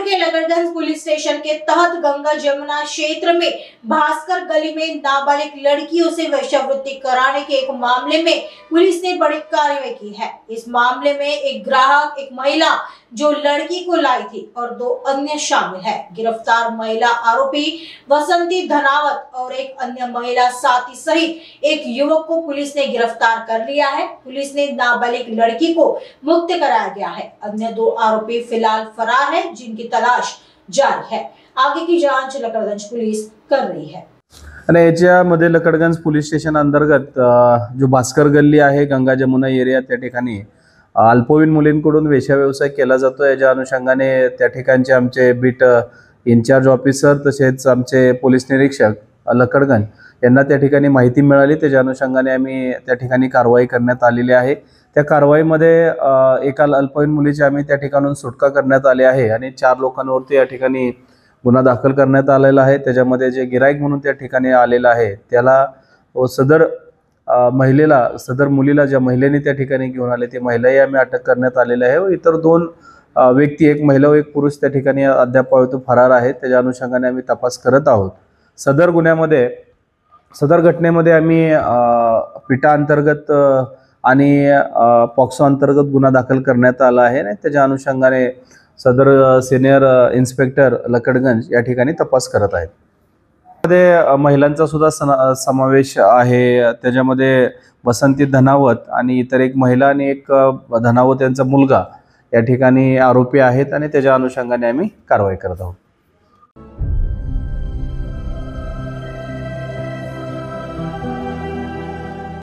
के Lakadganj police station के तहत गंगा जमुना क्षेत्र में भास्कर गली में नाबालिग लड़कियों से वेश्यावृत्ति कराने के एक मामले में पुलिस ने बड़ी कार्रवाई की है। इस मामले में एक ग्राहक, एक महिला जो लड़की को लाई थी और 2 अन्य शामिल है। गिरफ्तार महिला आरोपी वसंती धनावत और एक अन्य महिला साथी सहित एक युवक को पुलिस ने गिरफ्तार कर लिया है। पुलिस ने नाबालिग लड़की को मुक्त कराया गया है। अन्य 2 आरोपी फिलहाल फरार है, जिनकी तलाश जारी है। आगे की जांच लकड़गंज पुलिस कर रही है। आणि याच्यामध्ये लकड़गंज पोलीस स्टेशन अंतर्गत जो भास्कर गल्ली आहे, गंगा जमुना एरिया, त्या ठिकाणी अल्पवयीन मुलींकडून वेश्या व्यवसाय केला जातो। याच्या अनुषंगाने त्या ठिकाणचे आमचे बीट इन्चार्ज ऑफिसर तसेच आमचे पोलीस निरीक्षक लकड़गंज यांना त्या ठिकाणी माहिती मिळाली। त्याच्या अनुषंगाने आम्ही त्या ठिकाणी कारवाई करण्यात आलेली आहे। त्या कारवाईमध्ये एका अल्पवयीन मुलीची आम्ही त्या ठिकाणून सुटका करण्यात आली आहे आणि 4 लोकांवरती या ठिकाणी गुन्हा दाखल करण्यात आलेला आहे। त्याच्यामध्ये जे गिराईक म्हणून त्या ठिकाणी आलेला आहे त्याला सदर मुलीला ज्या महिलेने त्या ठिकाणी घेऊन आले ते महिलाही आम्ही अटक करण्यात आलेले आहे व इतर 2 व्यक्ती, एक महिला व एक पुरुष त्या ठिकाणी अद्याप फरार आहेत। त्याच्या अनुषंगाने आम्ही तपास करत आहोत। सदर घटनेमध्ये आम्ही पिटा अंतर्गत आणि पॉक्सो अंतर्गत गुन्हा दाखल करण्यात आला आहे आणि त्याच्या अनुषंगाने सदर सिनियर इन्स्पेक्टर लकड़गंज या ठिकाणी तपास करत आहेत। त्यामध्ये महिलांचा सुद्धा समावेश आहे। त्याच्यामध्ये वसंती धनावत आणि इतर एक महिला आणि एक धनावत यांचा मुलगा या ठिकाणी आरोपी आहेत आणि त्याच्या अनुषंगाने आम्ही कारवाई करत आहोत।